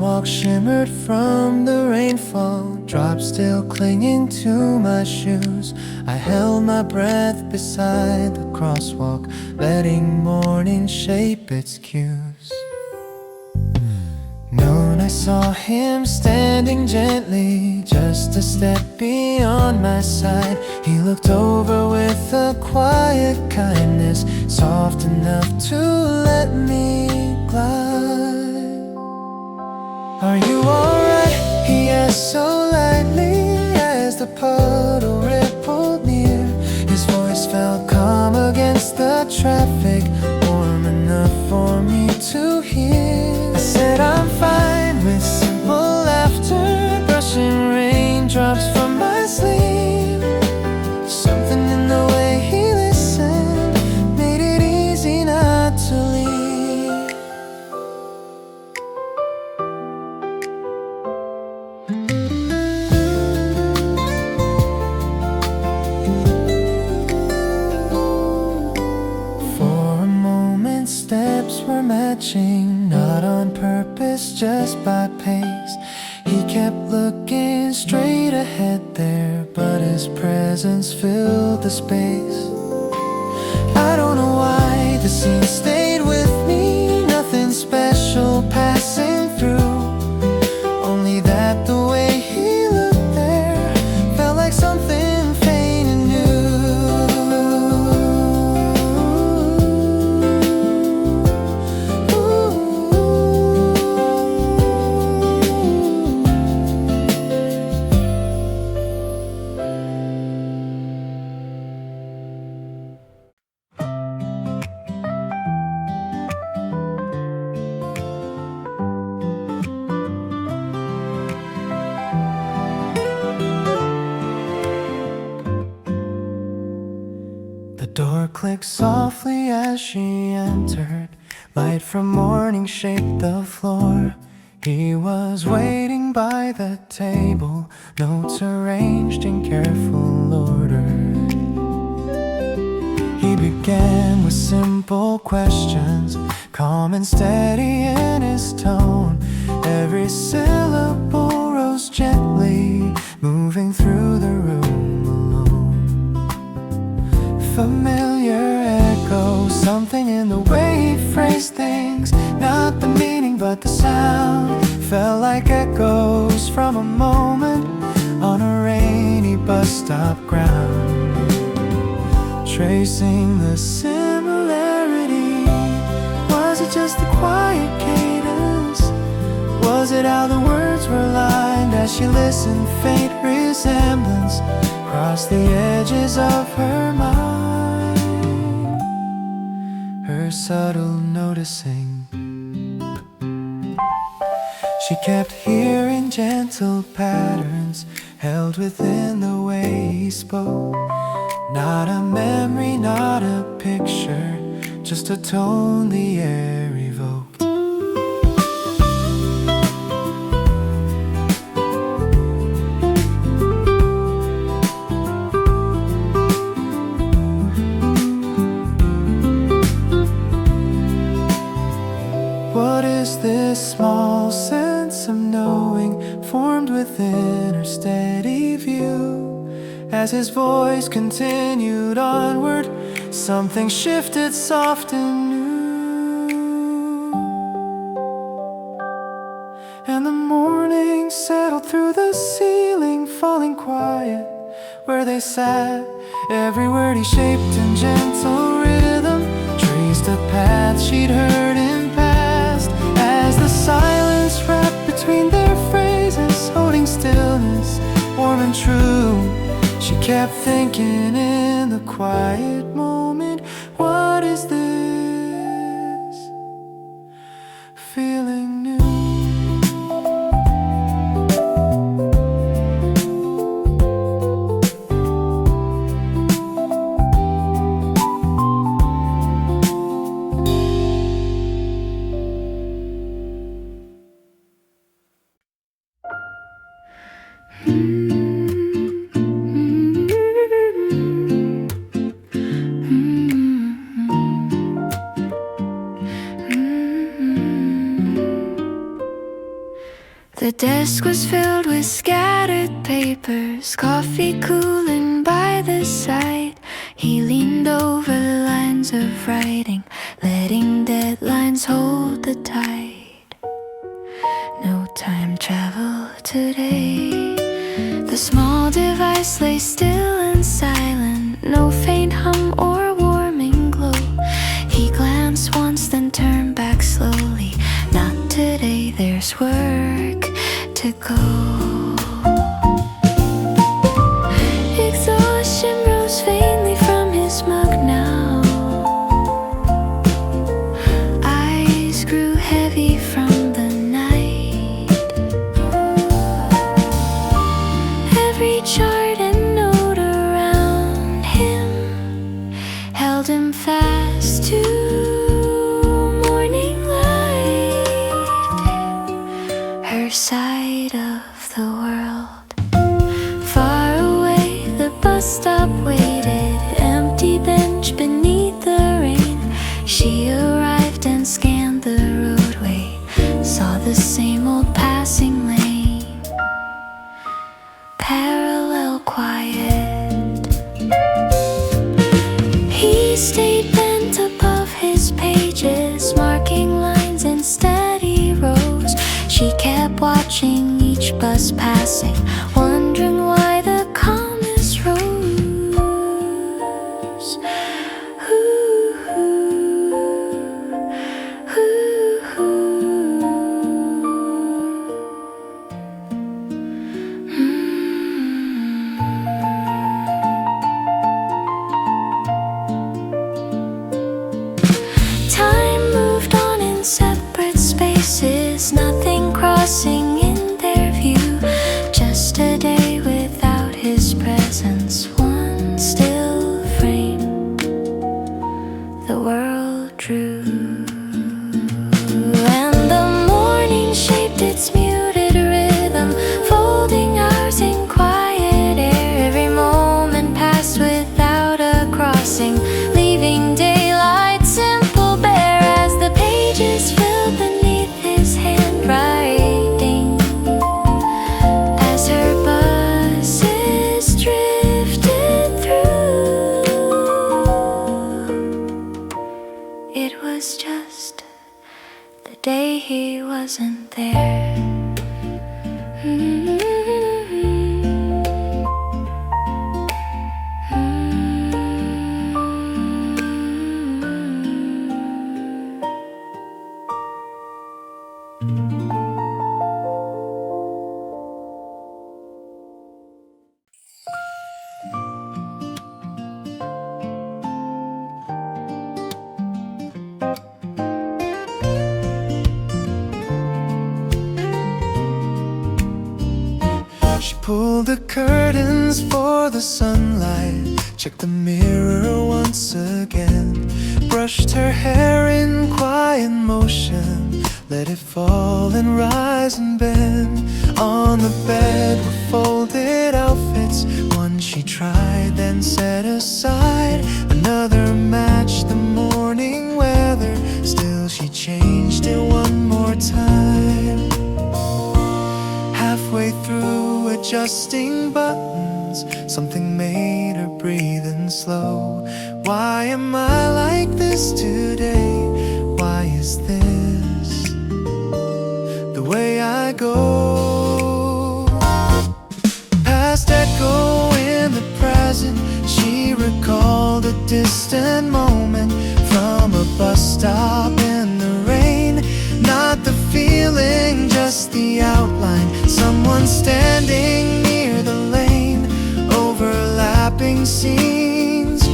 sidewalk shimmered from the rainfall, drops still clinging to my shoes. I held my breath beside the crosswalk, letting morning shape its cues. Noon I saw him standing gently, just a step beyond my side. He looked over with a quiet kindness, soft enough to let me glide. Are you alright? He asked so lightly as the puddle rippled near. His voice felt calm against the traffic, warm enough for me to hear. I said I'm fine, with simple laughter, brushing raindrops from my sleeve. Something in the way he listened made it easy not to leave. For a moment steps were matching, not on purpose, just by pace. He kept looking straight ahead there, but his presence filled the space. I don't know why the scene stayed with me, nothing special passing through, only that the way he looked there felt like something faint and The door clicked softly as she entered. Light from morning shaped the floor. He was waiting by the table, notes arranged in careful order. He began with simple questions, calm and steady in his tone. Every syllable rose gently, moving through the room alone. Familiar echo, something in the way he phrased things, not the meaning but the sound, felt like echoes from a moment on a rainy bus stop ground. Tracing the similarity, was it just the quiet cadence? Was it how the words were lined as she listened? Faint resemblance crossed the edges of her mind, her subtle noticing. She kept hearing gentle patterns held within the way he spoke. Not a memory, not a picture, just a tone the air evoked. What is this small sense of knowing formed within her steady view? As his voice continued onward, something shifted soft and new. And the morning settled through the ceiling, falling quiet where they sat. Every word he shaped in gentle rhythm, traced a path she'd heard in past. As the silence wrapped between their phrases, holding stillness, warm and true, she kept thinking in the quiet moment, what is this feeling new? The desk was filled with scattered papers, coffee cooling by the side. He leaned over the lines of writing, letting deadlines hold the tide. No time travel today. The small device lay still and silent, no faint hum or warming glow. He glanced once, then turned back slowly. Not today, there's work to go. Exhaustion rose faintly from his mug now. Eyes grew heavy from the night. Every chart and note around him held him fast to morning light, her side of the world. Far away, the bus stop waited, empty bench beneath the rain. She arrived and scanned the roadway, saw the same old passing lane, parallel quiet. He stayed bent above his pages, marking lines in steady rows. She kept watching each bus passing, wondering why the calmness rose. Time moved on in separate spaces, nothing crossing in their view. Just a day without his presence, one still frame the world drew. And the morning shaped its muted rhythm, folding hours in quiet air. Every moment passed without a crossing, leaving daylight simple bare as the pages filled beneath his handwriting. As her buses drifted through, it was just the day he wasn't there. She pulled the curtains for the sunlight, checked the mirror once again, brushed her hair in quiet motion, let it fall and rise and bend. On the bed were folded outfits, one she tried then set aside. Another matched the morning weather, still she changed it one more time. Halfway through adjusting buttons, something made her breathe in slow. Why am I like this today? Why is this the way I go? Past echo in the present, she recalled a distant moment from a bus stop in the rain. Not the feeling, just the outline, someone standing near the lane, overlapping scenes.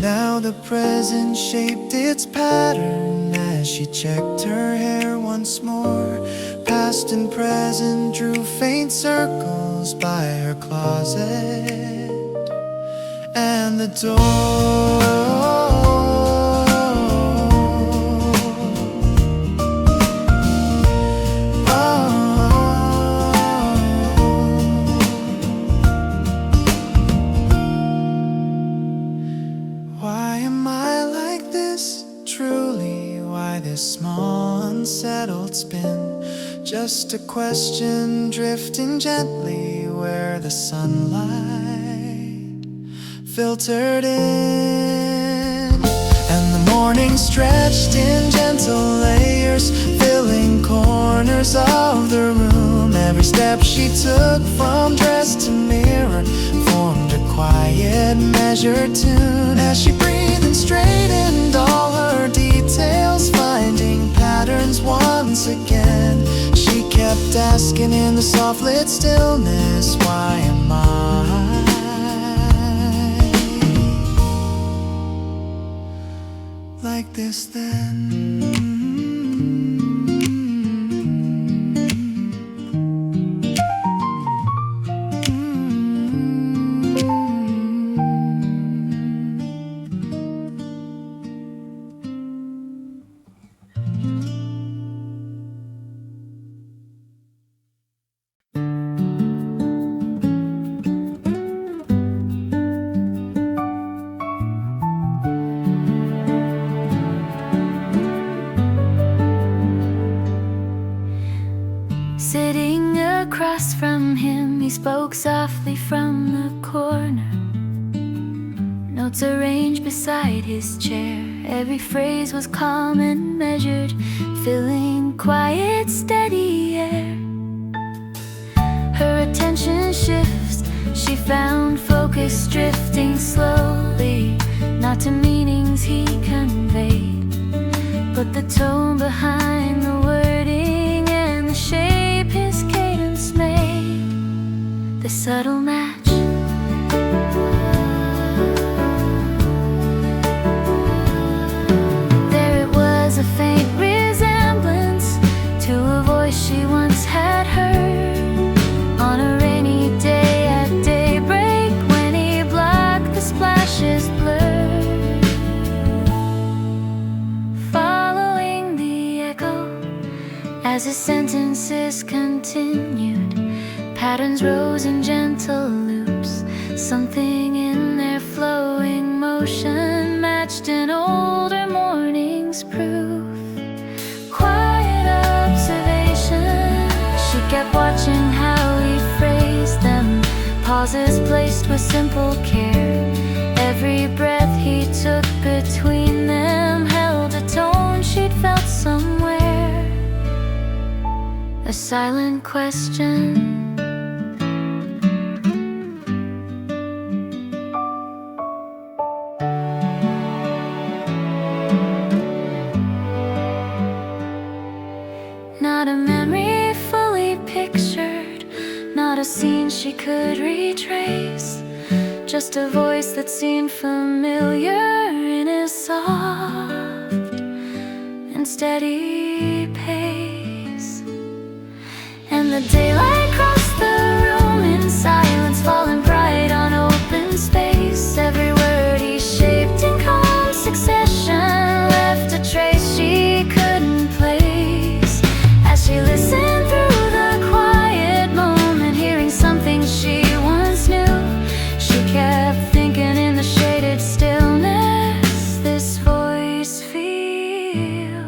Now the present shaped its pattern as she checked her hair once more. Past and present drew faint circles by her closet and the door. Just a question drifting gently where the sunlight filtered in, and the morning stretched in gentle layers, filling corners of the room. Every step she took from dress to mirror formed a quiet measured tune. As she breathed and straightened all her details, finding patterns once again, she kept asking in the soft lit stillness, why am I like this then? Sitting across from him, he spoke softly from the corner. Notes arranged beside his chair. Every phrase was calm and measured, filling quiet, steady air. Her attention shifts, she found focus drifting slowly, not to meanings he conveyed, but the tone behind the wording and the shape his cadence made. The subtle match. There it was, a faint resemblance to a voice she once had heard on a rainy day at daybreak, when he blocked the splashes blurred. Following the echo as his sentences continued, patterns rose in gentle loops. Something in their flowing motion matched an older morning's proof. Quiet observation, she kept watching how he phrased them, pauses placed with simple care. Every breath he took between them held a tone she'd felt somewhere. A silent question. Not a memory fully pictured, not a scene she could retrace, just a voice that seemed familiar in his soft and steady pace. And the daylight crossed the room in silence, falling bright on open space. Every word he shaped in calm succession left a trace she couldn't place. As she listened through the quiet moment, hearing something she once knew, she kept thinking in the shaded stillness, this voice feels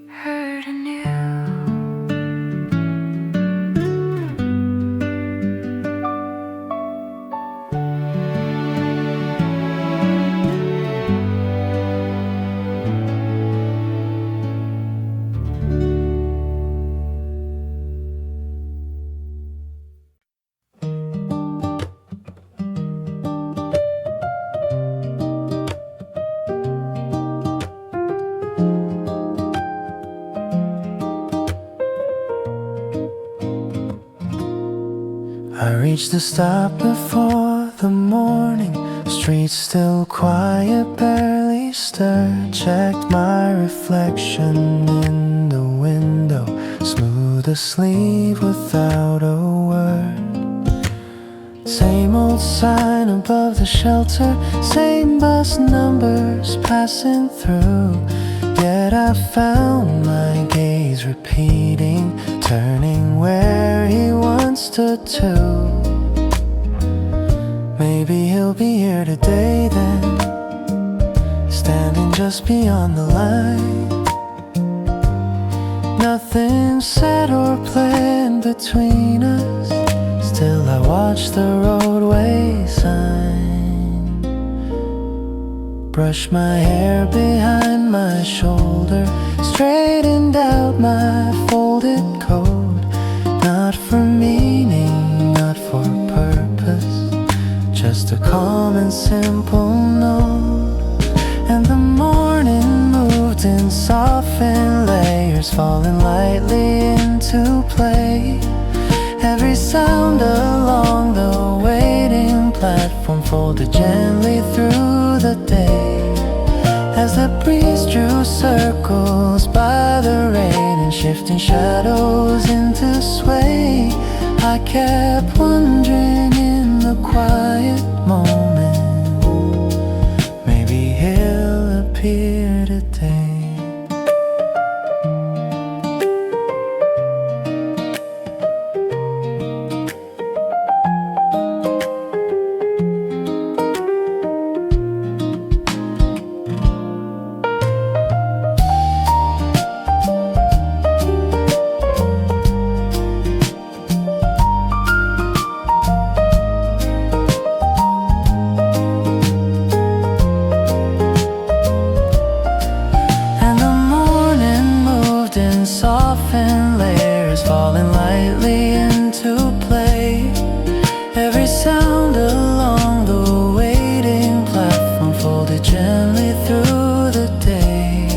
heard anew. I reached the stop before the morning, streets still quiet, barely stirred. Checked my reflection in the window, smooth asleep without a word. Same old sign above the shelter, same bus numbers passing through. Yet I found my gaze repeating, turning where he once stood too. Maybe he'll be here today then, standing just beyond the line. nothing said or planned between us. Still I watch the roadway sign, brush my hair behind my shoulder, straightened out my folded coat. Not for meaning, not for purpose, just a calm and simple note. And the morning moved in softened layers, falling lightly into play. Every sound along the waiting platform folded gently through the day. As the breeze drew circles by the rain and shifting shadows into sway, I kept wondering in the quiet moment, maybe he'll appear today. Softened layers falling lightly into play. Every sound along the waiting platform folded gently through the day.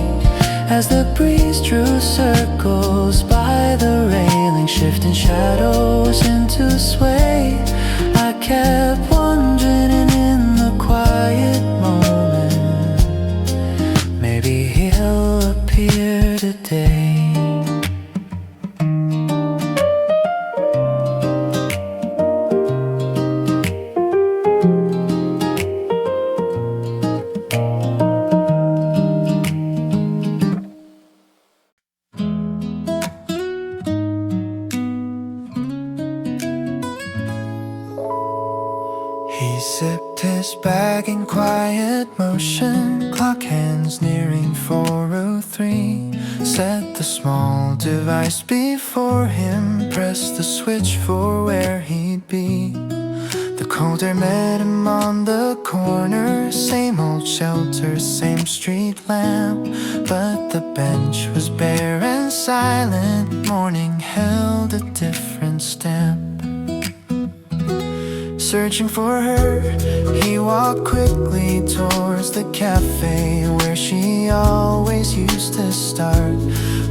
As the breeze drew circles by the railing, shifting shadows into sway, I kept wondering in the quiet moment, maybe he'll appear today. He sipped his bag in quiet motion, clock hands nearing 4:03. Set the small device before him, pressed the switch for where he'd be. The cold air met him on the corner, same old shelter, same street lamp. But the bench was bare and silent, morning held a different stamp. Searching for her, he walked quickly towards the cafe where she always used to start.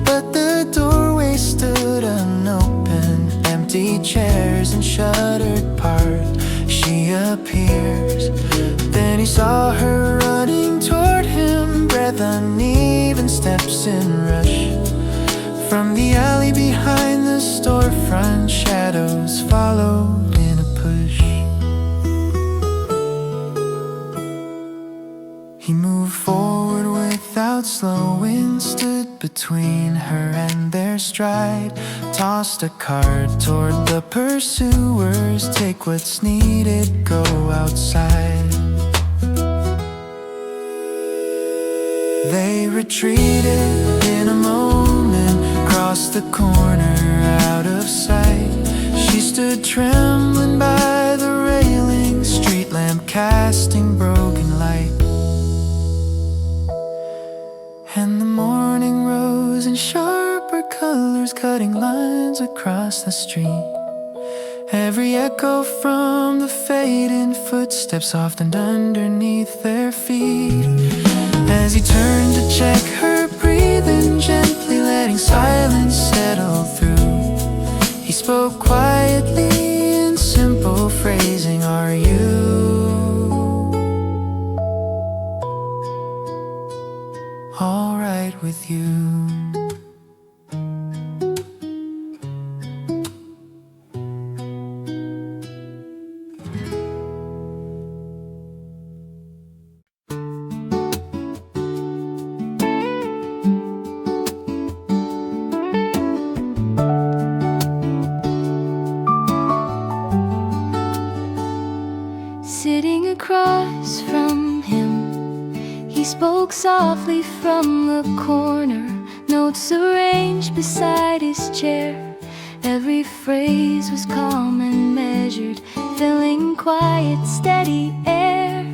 But the doorway stood unopened, empty chairs and shuttered part. She appears, then he saw her running toward him, breath uneven, steps in rush. From the alley behind the storefront, shadows followed in a push. He moved forward without slowing, stood between her and their stride, tossed a card toward the pursuers, take what's needed, go outside. They retreated in a moment, crossed the corner out of sight. She stood trembling by the railing, street lamp casting broken light. And the morning rose in sharper colors, cutting lines across the street. Every echo from the fading footsteps softened underneath their feet. As he turned to check her breathing, gently letting silence settle through, he spoke quietly in simple phrasing, "Are you all right with you?" Sitting across from him, he spoke softly from the corner, notes arranged beside his chair. Every phrase was calm and measured, filling quiet, steady air.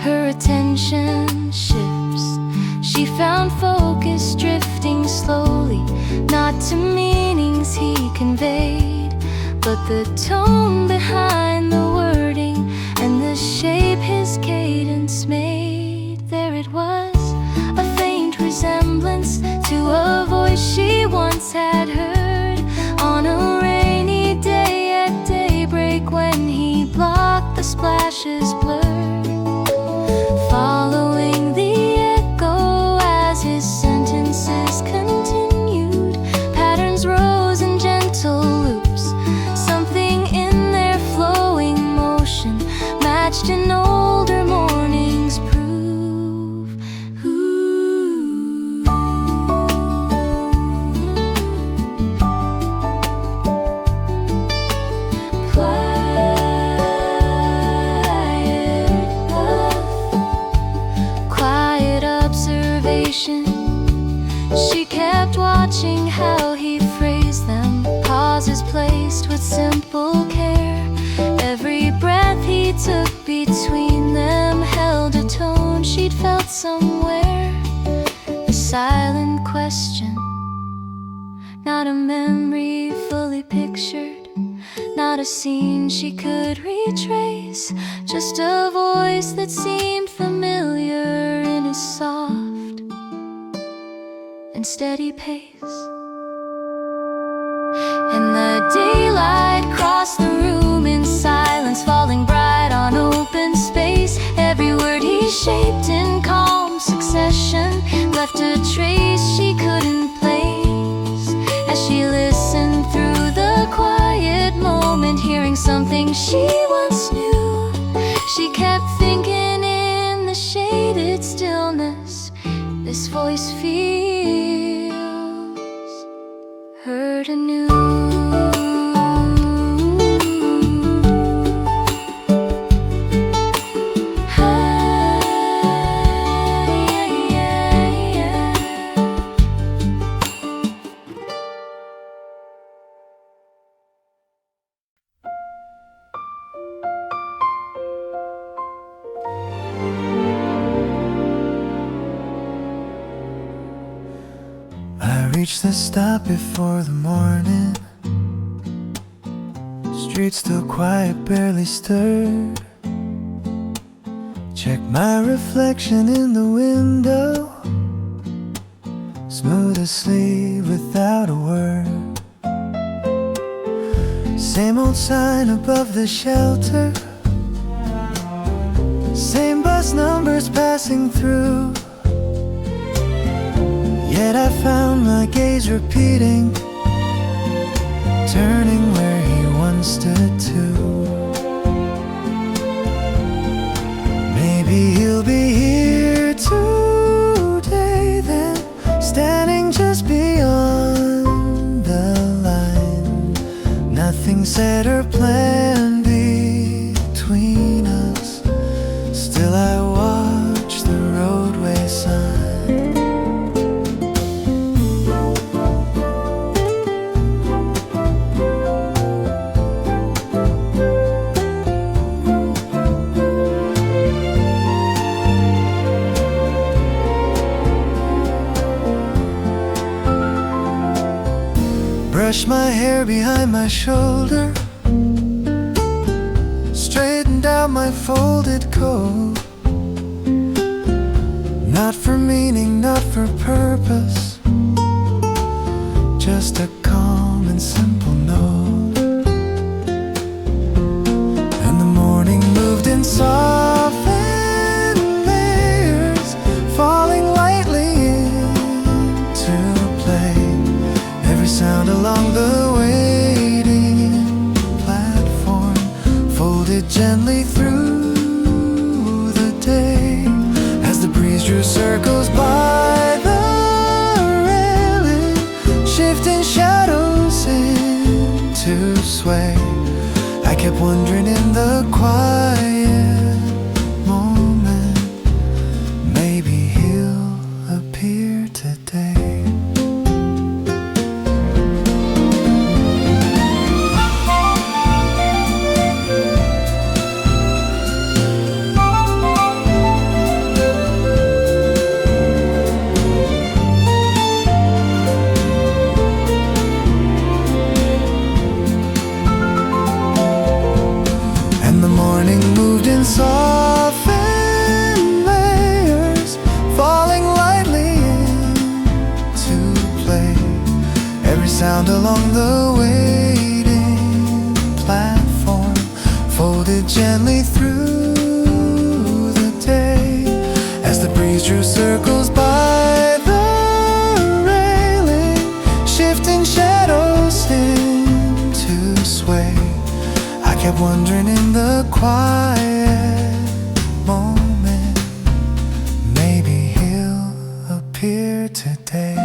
Her attention shifts, she found focus drifting slowly, not to meanings he conveyed, but the tone behind the wording and the shape his cadence made. There it was, a faint resemblance to a voice she once had heard on a rainy day at daybreak, when he blocked the splashes blurred, following the echo as his sentences continued. Patterns rose in gentle loops, something in their flowing motion matched an older morning's proof. Quiet observation, she kept watching how he phrased them, pauses placed with simple care. Every breath he took between them held a tone she'd felt somewhere. A silent question, not a memory fully pictured, not a scene she could retrace, just a voice that seemed familiar in his soft and steady pace. And the daylight crossed the room in silence, falling bright on open space. Every word he shaped in calm succession left a trace she couldn't place. As she listened through the quiet moment, hearing something she once knew, she kept thinking in the shaded stillness, this voice feels heard anew. Reach the stop before the morning. Streets still quiet, barely stirred. Check my reflection in the window, smooth asleep without a word. Same old sign above the shelter, same bus numbers passing through. Yet I found my gaze repeating, turning where he once stood too. Maybe he'll be here today then, standing just beyond the line. Nothing said or planned between us, still I watch the roadway sign. Brush my hair behind my shoulder, straightened out my folded coat. Not for meaning, not for purpose, just a calm and simple note. And the morning moved in softened layers, falling lightly into play. Every sound along the waiting platform folded gently through the day, as the breeze drew circles by the railing, shifting shadows into sway. I kept wondering in the quiet moment, maybe he'll appear today. gently through the day as the breeze drew circles by the railing, shifting shadows seemed to sway. I kept wondering in the quiet moment, maybe he'll appear today.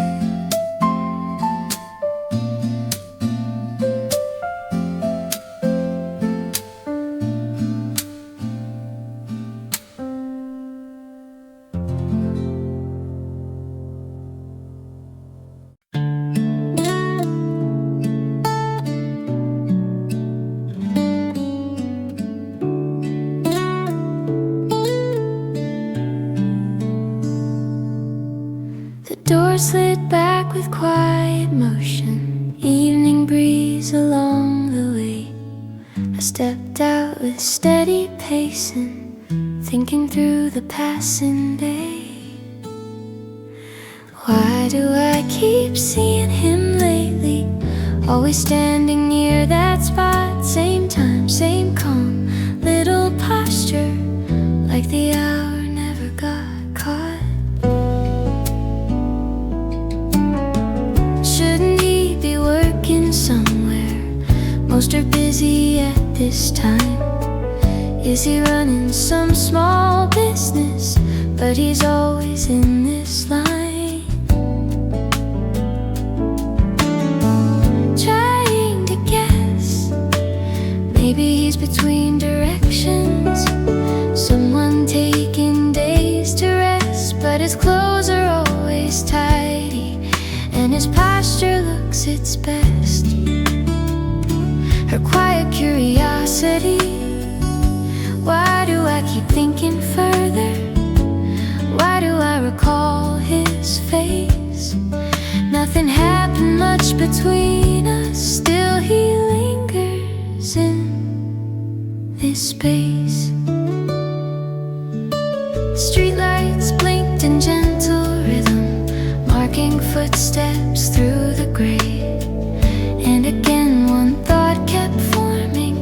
Door slid back with quiet motion, evening breeze along the way. I stepped out with steady pacing, thinking through the passing day. Why do I keep seeing him lately? Always standing near that spot, same time, same calm, little posture, like the hour never got caught. Most are busy at this time. Is he running some small business? But he's always in this line, trying to guess. Maybe he's between directions, someone taking days to rest. But his clothes are always tidy, and his posture looks its best. Her quiet curiosity, why do I keep thinking further? Why do I recall his face? Nothing happened much between us, still he lingers in this space. Streetlights blinked in gentle rhythm, marking footsteps through the gray. And again one thought kept forming,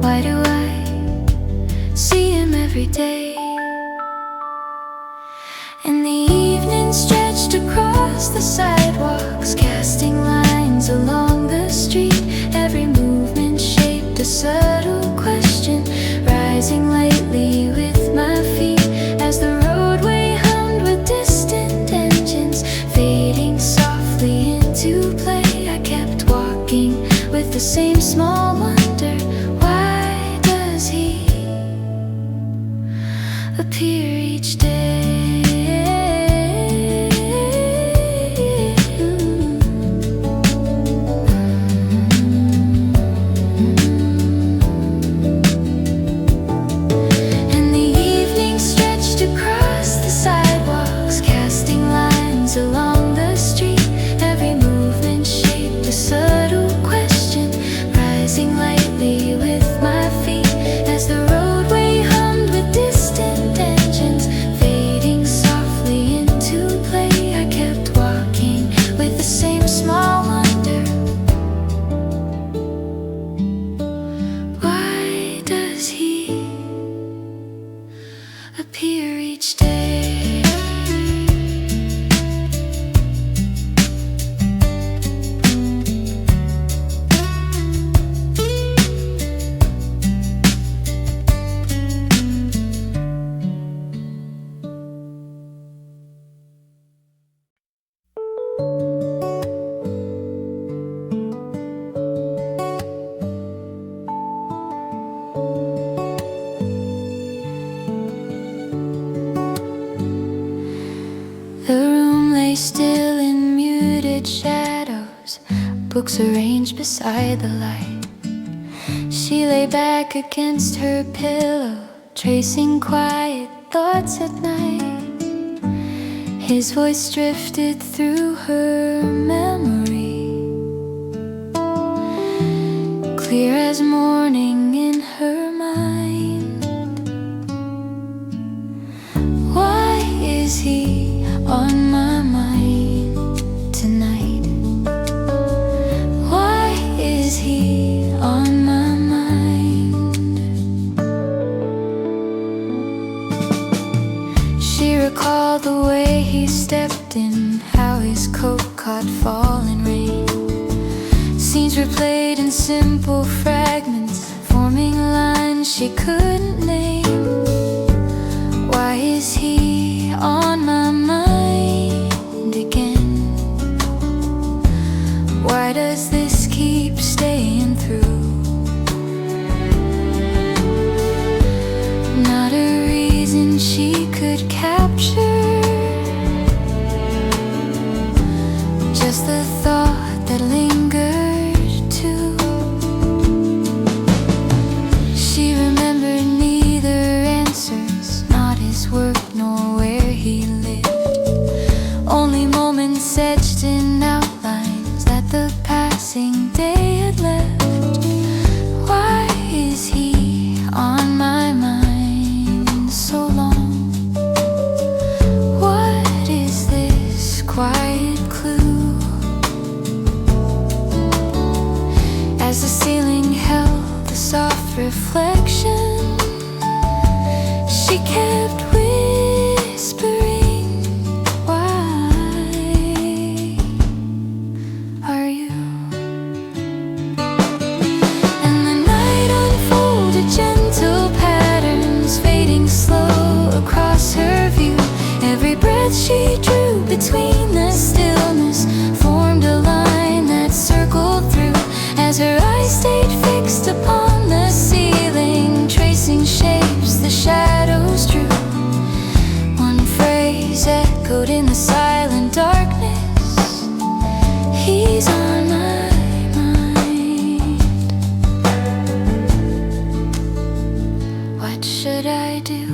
why do I see him every day? And the evening stretched across the sidewalks, casting lines along the street. Every movement shaped a subtle question, rising lightly with my feet as the roadway hummed with distant engines, fading softly into play. I kept walking with the same small wonder, why does he appear each day? And the evening stretched across the sidewalks, casting lines along the street. Every movement shaped a subtle question, rising lightly with my feet as the roadway hummed with distant engines, fading softly into play. I kept walking with the same small wonder, why does he appear each day? The room lay still in muted shadows, books arranged beside the light. She lay back against her pillow, tracing quiet thoughts at night. His voice drifted through her memory, clear as morning in her mind. Why is he on my mind tonight? Why is he on my mind? he stepped in, how his coat caught falling rain. Scenes replayed in simple fragments, forming lines she couldn't name. Why is he on my mind again? Why does this keep staying through? Not a reason she could capture, just the thought that lingered too. She remembered neither answers, not his work nor where he lived, only moments etched in outlines that the passing day had left. Why is he on my mind so long? What is this quiet clue? As the ceiling held the soft reflection, she kept whispering, why are you? And the night unfolded gentle patterns, fading slow across her view. Every breath she drew between the stillness formed a line that circled through. As her eyes stayed fixed upon the ceiling, tracing shapes the shadows drew. One phrase echoed in the silent darkness, he's on my mind. What should I do?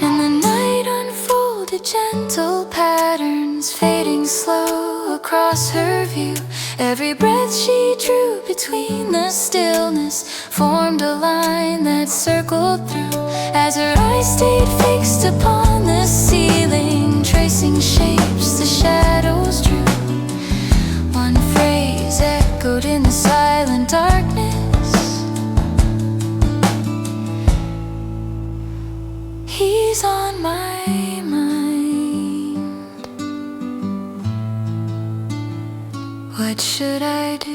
And the night unfolded gentle patterns, fading slow across her view. Every breath she drew between the stillness formed a line that circled through. As her eyes stayed fixed upon the ceiling, tracing shapes the shadows drew. One phrase echoed in the silent darkness, he's on my mind. What should I do?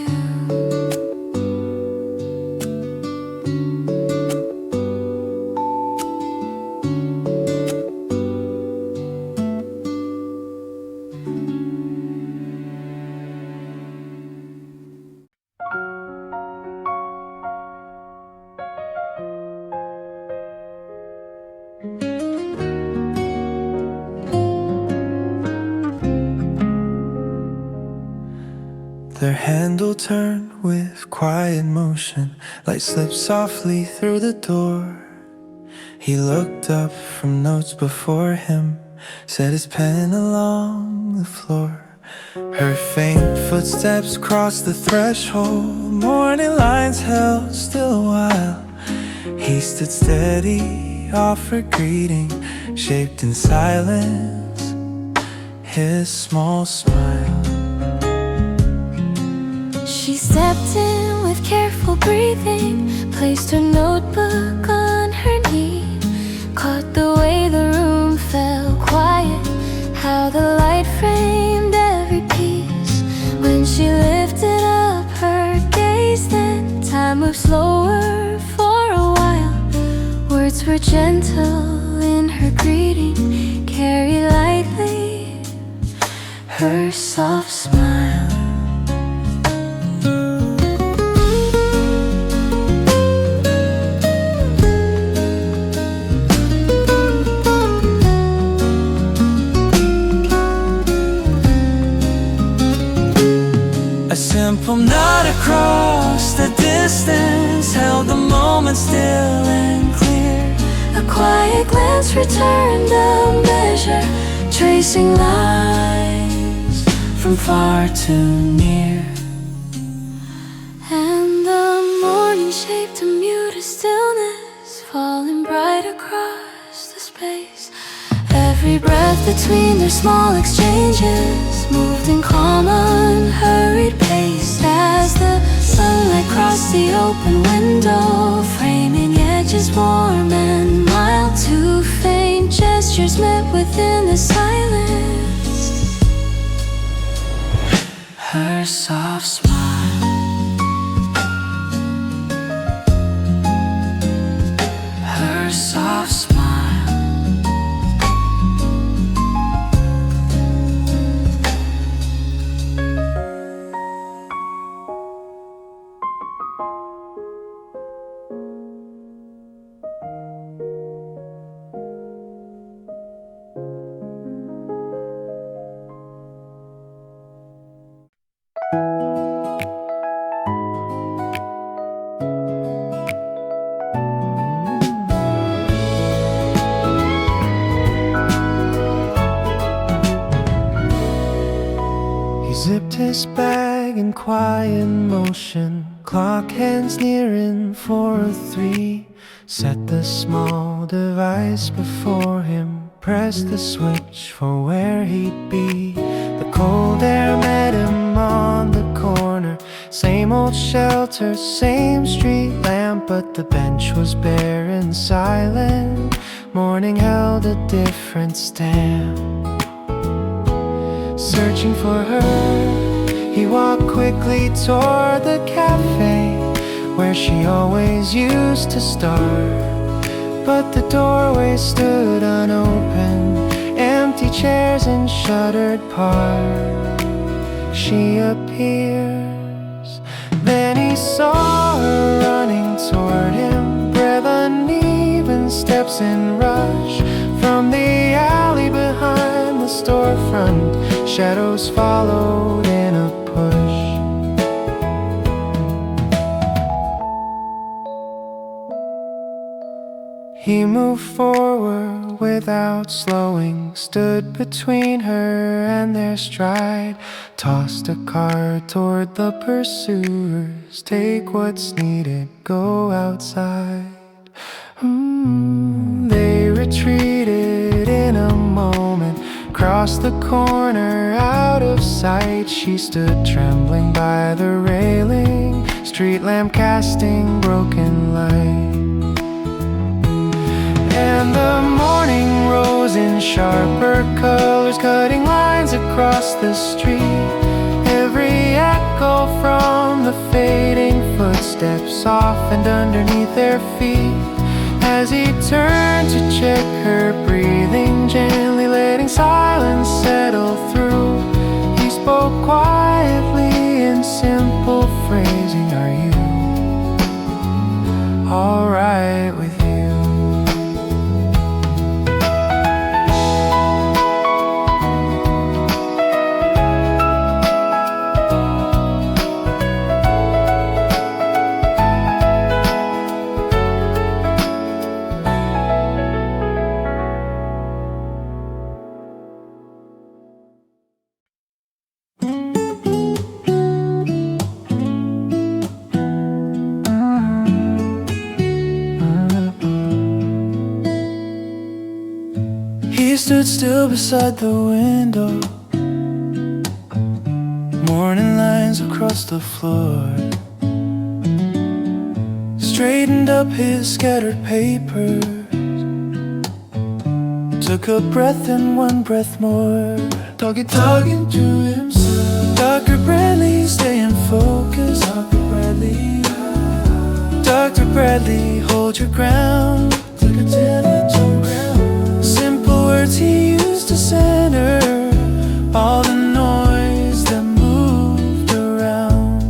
Their handle turned with quiet motion, light slipped softly through the door. He looked up from notes before him, set his pen along the floor. Her faint footsteps crossed the threshold, morning lines held still a while. He stood steady, offered greeting, shaped in silence, his small smile. She stepped in with careful breathing, placed her notebook on her knee, caught the way the room fell quiet, how the light framed every piece. When she lifted up her gaze, then time moved slower for a while. Words were gentle in her greeting, carried lightly her soft smile. A simple nod across the distance held the moment still and clear. A quiet glance returned the measure, tracing lines from far to near. And the morning shaped a muted stillness, falling bright across the space. Every breath between their small exchanges moved in calm, unhurried pace. As the sunlight crossed the open window, framing edges warm and mild. Two faint gestures soft smile, her soft smile. Zipped his bag in quiet motion. Clock hands nearing 4:03. Set the small device before him. Press the switch for where he'd be. The cold air met him on the corner. Same old shelter, same street lamp, but the bench was bare and silent. Morning held a different stamp. Searching for her, he walked quickly toward the cafe where she always used to start. But the doorway stood unopened, empty chairs and shuttered park. She appears, then he saw her running toward him, breath uneven, steps in rush from the alley behind the storefront. Shadows followed in a push. He moved forward without slowing, stood between her and their stride, tossed a card toward the pursuers. Take what's needed, go outside. They retreated in a moment, crossed the corner out of sight. She stood trembling by the railing, street lamp casting broken light. And the morning rose in sharper colors, cutting lines across the street. Every echo from the fading footsteps softened underneath their feet. As he turned to check her breathing, gently letting silence settle through, he spoke quietly in simple phrasing. Are you alright with you? He stood still beside the window, morning lines across the floor, straightened up his scattered papers, took a breath and one breath more, talking to himself. Dr. Bradley, staying focused. Dr. Bradley, hold your ground. Like a 10-inch ground. Simple words he used to center all the noise that moved around.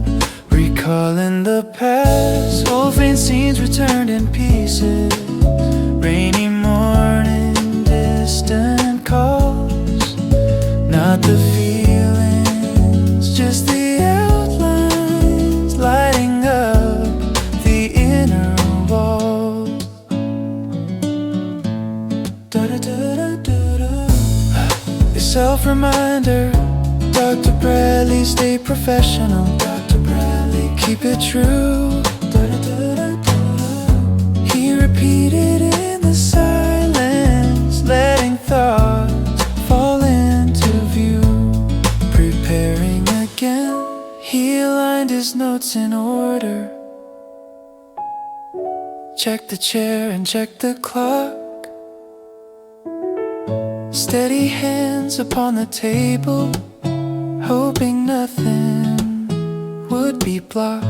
Recalling the past, old faint scenes returned in pieces. Rainy morning, distant calls. Not the feelings, just the outlines lighting up the inner wall. A self-reminder, Dr. Bradley, stay professional. Dr. Bradley, keep it true. He repeated in the silence, letting thoughts fall into view. Preparing again, he aligned his notes in order. Check the chair and check the clock. Steady hands upon the table, hoping nothing beat block.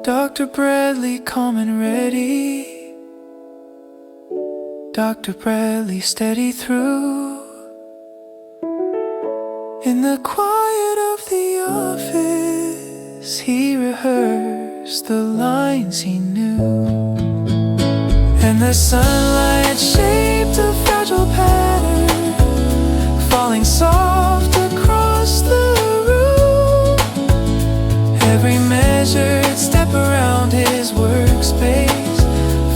Dr. Bradley, calm and ready. Dr. Bradley, steady through. In the quiet of the office, he rehearsed the lines he knew. And the sunlight shaped a fragile pattern, falling soft across the room. Every measured step around his workspace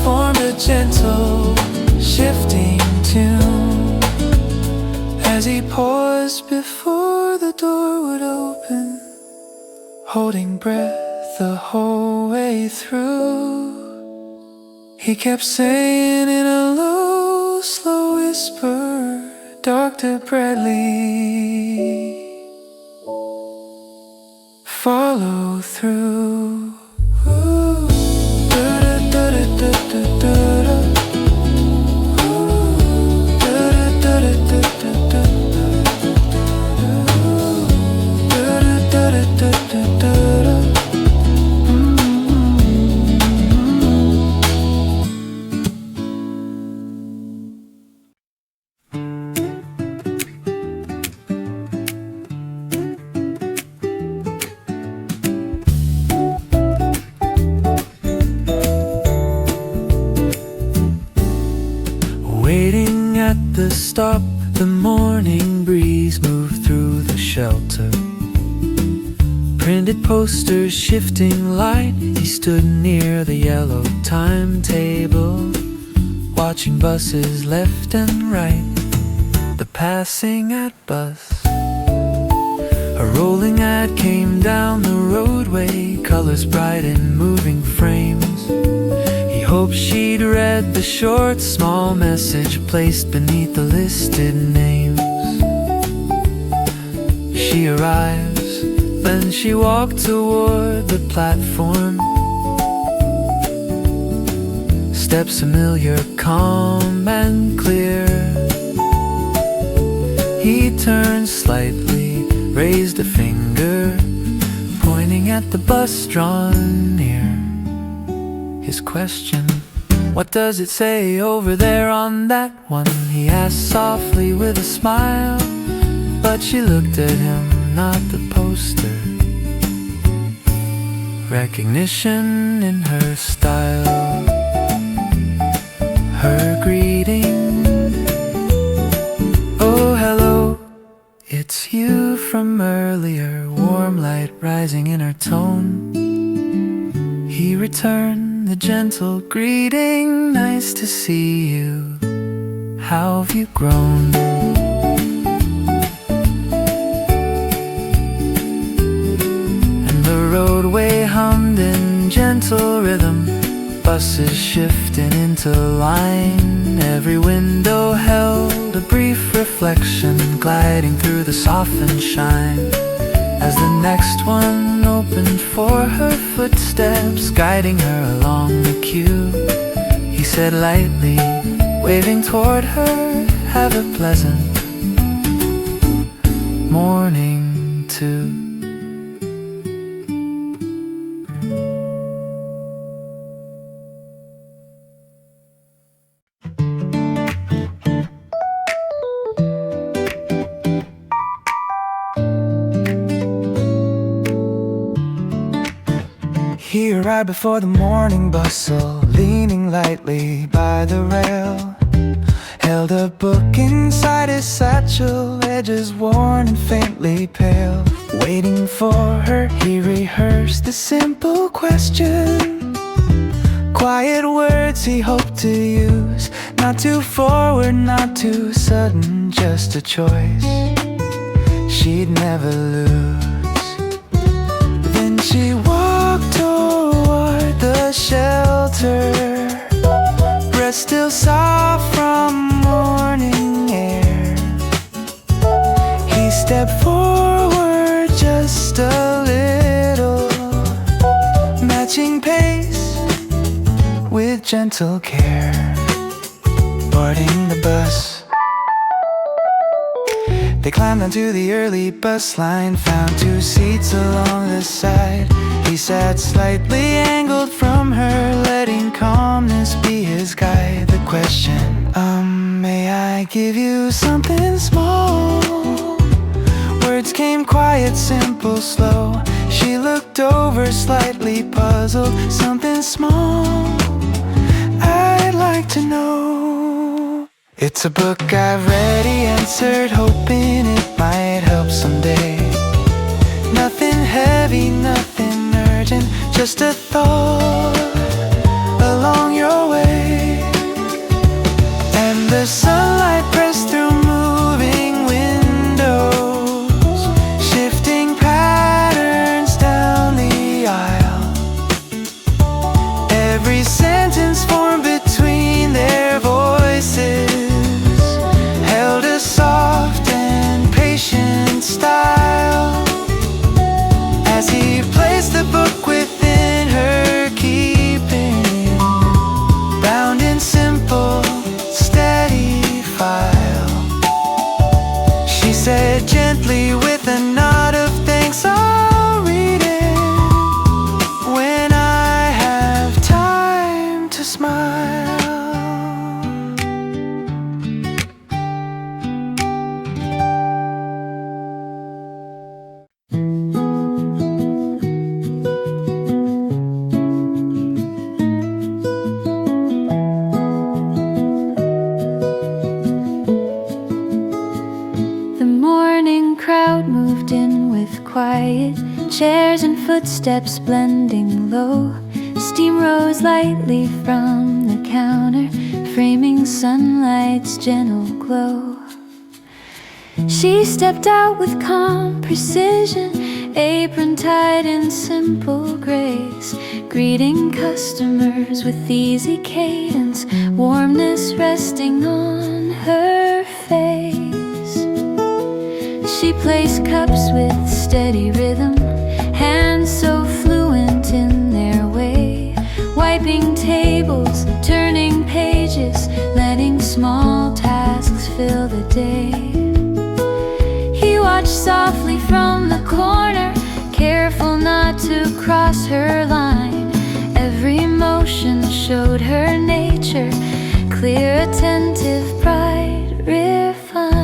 formed a gentle, shifting tune. As he paused before the door would open, holding breath the whole way through, he kept saying in a low, slow whisper, Dr. Bradley, follow through. Waiting at the stop, the morning breeze moved through the shelter. Printed posters, shifting light. He stood near the yellow timetable, watching buses left and right. The passing at bus, a rolling ad came down the roadway, colors bright in moving frames. Hoped she'd read the short, small message placed beneath the listed names. She arrives, then she walked toward the platform. Steps familiar, calm and clear. He turned slightly, raised a finger, pointing at the bus drawn near. His question, what does it say over there on that one? He asked softly with a smile, but she looked at him, not the poster. Recognition in her style, her greeting. Oh, hello, it's you from earlier. Warm light rising in her tone. He returned the gentle greeting, nice to see you, how have you grown? And the roadway hummed in gentle rhythm, buses shifting into line. Every window held a brief reflection, gliding through the softened shine. As the next one opened for her footsteps, guiding her along the queue, he said lightly, waving toward her, have a pleasant morning too. He arrived before the morning bustle, leaning lightly by the rail. Held a book inside his satchel, edges worn and faintly pale. Waiting for her, he rehearsed the simple question. Quiet words he hoped to use, not too forward, not too sudden, just a choice she'd never lose. Then she walked toward the shelter, breath still soft from morning air. little care. Boarding the bus, they climbed onto the early bus line, found 2 seats along the side. He sat slightly angled from her, letting calmness be his guide. The question, may I give you something small? Words came quiet, simple, slow. She looked over, slightly puzzled. Something small, I'd like to know. It's a book I've read, he answered, hoping it might help someday. Nothing heavy, nothing urgent, just a thought along your way. And the sunlight pressed through moving windows, shifting patterns down the aisle. Every sentence formed between their voices held a soft and patient style. As he placed the book within her keeping, bound in simple, steady file, she said gently with a nod of thanks, I'll read it when I have time to smile. Quiet chairs and footsteps blending low. Steam rose lightly from the counter, framing sunlight's gentle glow. She stepped out with calm precision, apron tied in simple grace, greeting customers with easy cadence, warmness resting on her face. She placed cups with steady rhythm, hands so fluent in their way, wiping tables, turning pages, letting small tasks fill the day. He watched softly from the corner, careful not to cross her line. Every motion showed her nature, clear, attentive, bright, refined.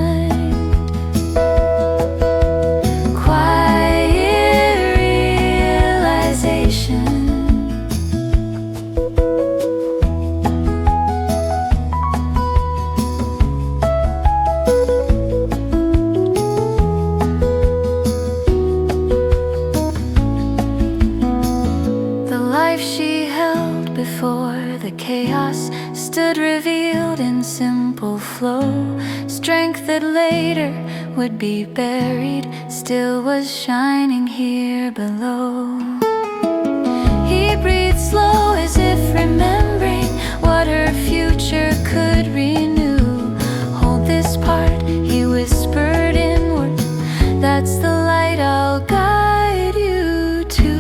Chaos stood revealed in simple flow. Strength that later would be buried still was shining here below. He breathed slow as if remembering what her future could renew. Hold this part, he whispered inward, that's the light I'll guide you to.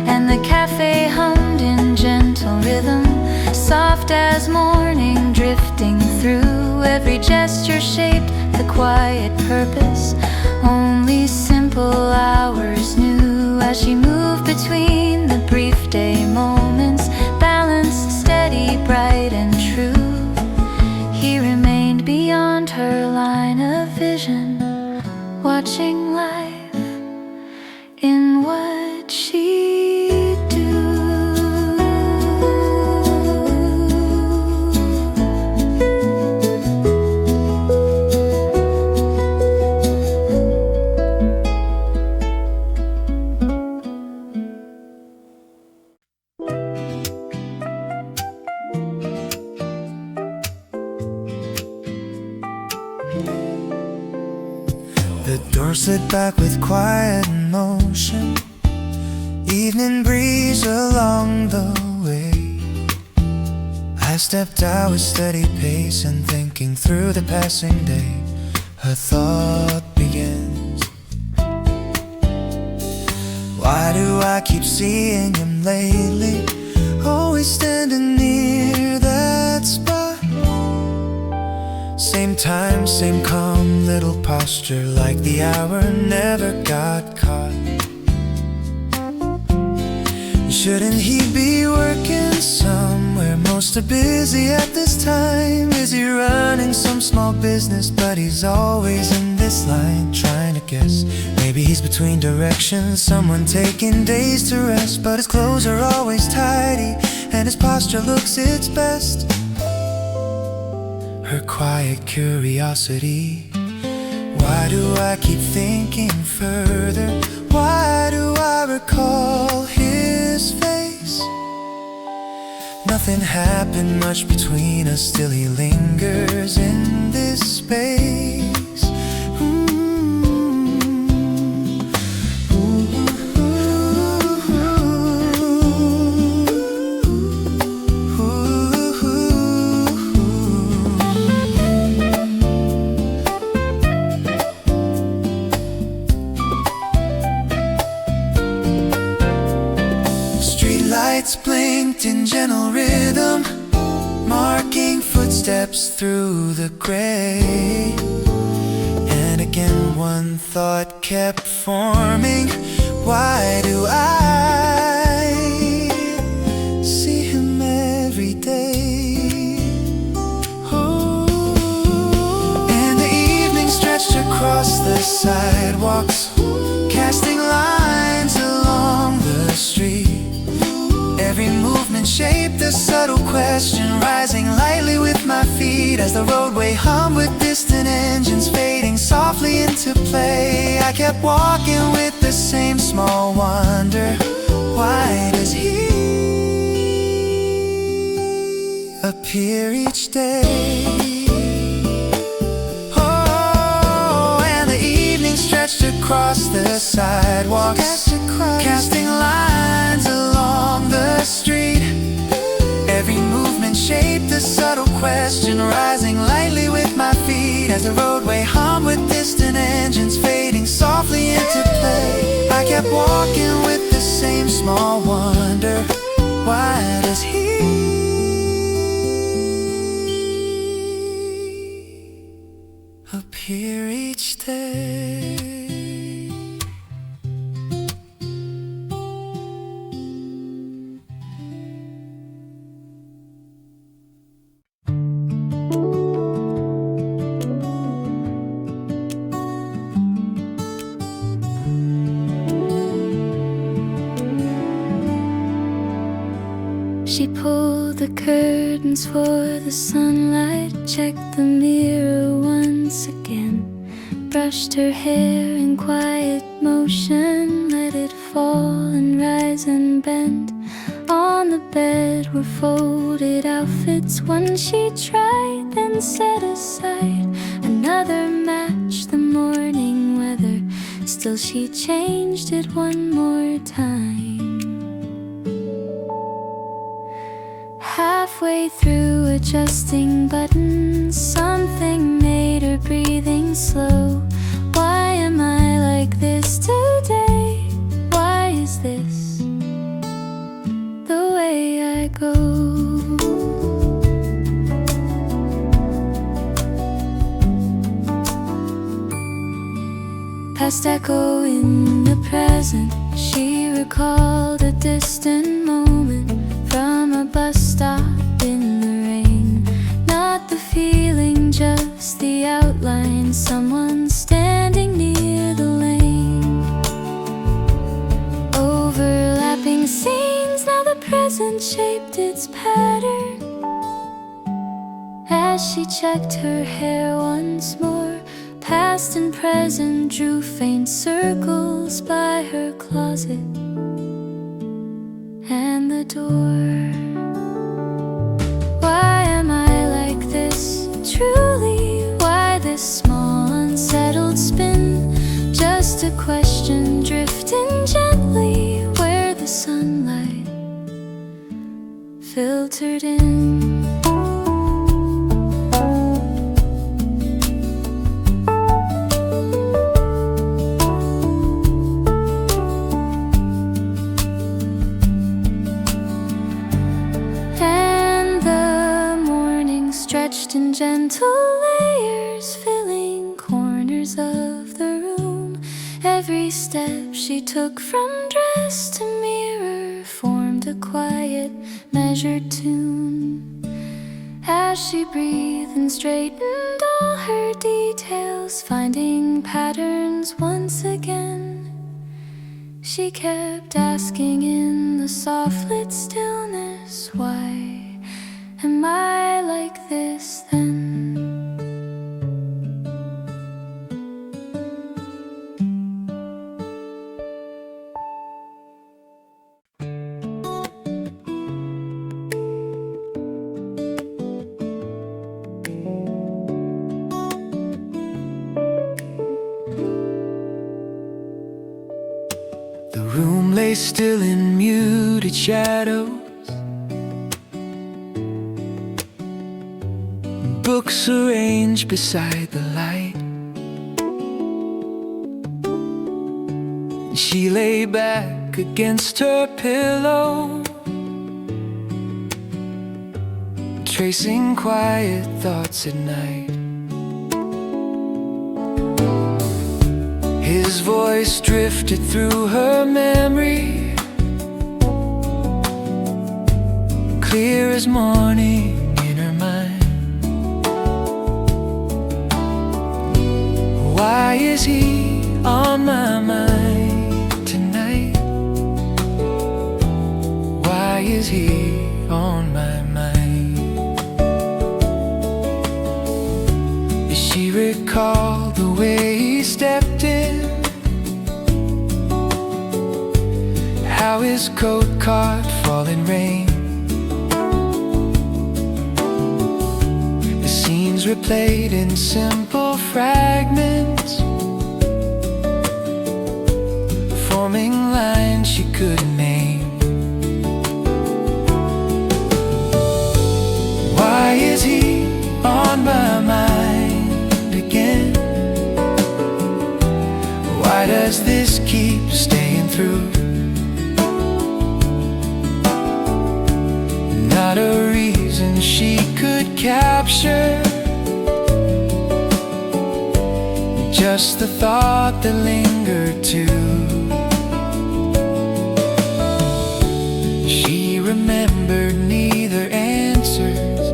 And the cafe hummed in gentle rhythm, soft as morning drifting through. Every gesture shaped the quiet purpose only simple hours knew. As she moved between the brief day moments, balanced, steady, bright and true, he remained beyond her line of vision, watching life in what she do. The door slid back with quiet motion, evening breeze along the way. I stepped out with steady pace and thinking through the passing day. Her thought begins, why do I keep seeing him lately? always standing near that spot. Same time, same calm little posture, like the hour never got caught. Shouldn't he be working somewhere? Most are busy at this time. Is he running some small business? But he's always in this line, trying to guess. Maybe he's between directions, someone taking days to rest. But his clothes are always tidy, and his posture looks its best. Her quiet curiosity. Why do I keep thinking further? Why do I recall his face? Nothing happened much between us, still he lingers in this space. Lights blinked in gentle rhythm, marking footsteps through the gray. And again one thought kept forming. Why do I see him every day? Oh. And the evening stretched across the sidewalks, casting lines along the street. Every movement shaped a subtle question, rising lightly with my feet as the roadway hummed with distant engines fading softly into play. I kept walking with the same small wonder. Why does he appear each day? Oh, and the evening stretched across the sidewalks, casting lines along the street. Every movement shaped a subtle question, rising lightly with my feet as the roadway hummed with distant engines fading softly into play. I kept walking with the same small wonder. Why does he appear each day? She pulled the curtains for the sunlight, checked the mirror once again, brushed her hair in quiet motion, let it fall and rise and bend. On the bed were folded outfits, one she tried, then set aside. Another matched the morning weather, still she changed it one more time. Halfway through adjusting buttons, something made her breathing slow. Why am I like this today? Why is this the way I go? Past echo in the present, she recalled a distant moment from a bus stop in the rain. Not the feeling, just the outline, someone standing near the lane. Overlapping scenes, now the present shaped its pattern. As she checked her hair once more, past and present drew faint circles by her closet and the door. Why am I like this, truly? Why this small unsettled spin? Just a question drifting gently where the sunlight filtered in. in gentle layers, filling corners of the room. Every step she took from dress to mirror formed a quiet, measured tune. As she breathed and straightened all her details, finding patterns once again, she kept asking in the soft lit stillness, why am I like this then? The room lay still in muted shadows. Books arranged beside the light. She lay back against her pillow, tracing quiet thoughts at night. His voice drifted through her memory, clear as morning in her mind. Why is he on my mind tonight? Why is he on my mind? Does she recall the way he stepped in? How his coat caught falling rain? The scenes replayed in simple fragments, forming lines she couldn't name. Why is he on my mind again? Why does this keep staying through? Not a reason she could capture, just the thought that lingered too. She remembered neither answers,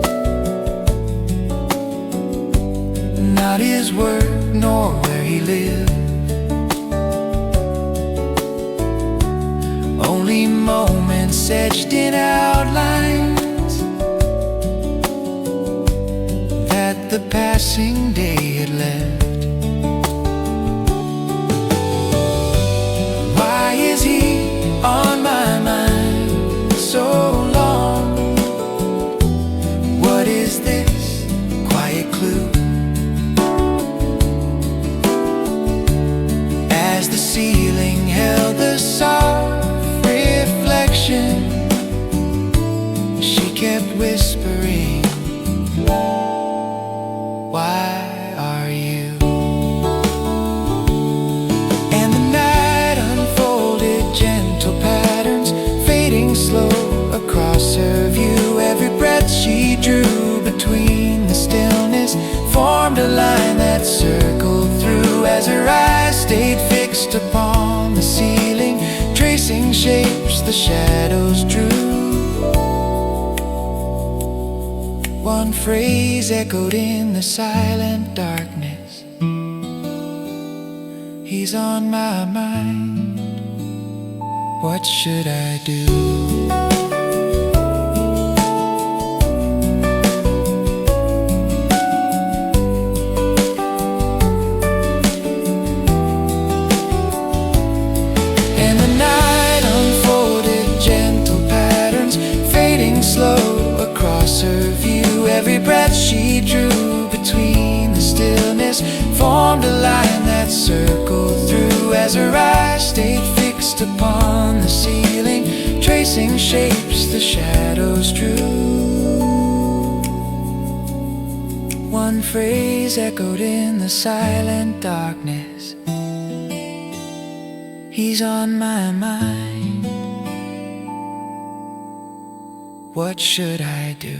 not his work nor where he lived. Only moments etched in outlines that the passing day had left. Why is he on my mind so long? What is this quiet clue? As the ceiling held the soft reflection, she kept whispering, why are you? And the night unfolded gentle patterns, fading slow across her view. Every breath she drew between the stillness formed a line that circled through. As her eyes stayed fixed upon the ceiling, tracing shapes the shadows drew. One phrase echoed in the silent darkness, he's on my mind. What should I do? Her view, every breath she drew between the stillness formed a line that circled through. As her eyes stayed fixed upon the ceiling, tracing shapes the shadows drew. One phrase echoed in the silent darkness, he's on my mind. What should I do?